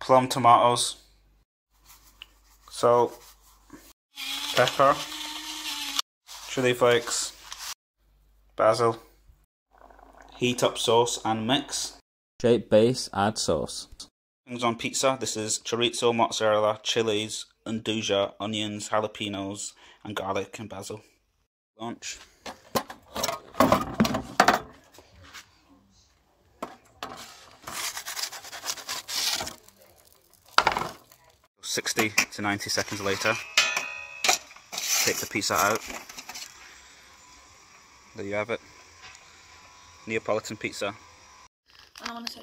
plum tomatoes, salt, pepper, chili flakes, basil. Heat up sauce and mix. Shape base, add sauce. Things on pizza. This is chorizo, mozzarella, chilies, nduja, onions, jalapenos, and garlic and basil. Launch. "60 to 90 seconds later, take the pizza out. There you have it. Neapolitan pizza. And I want to say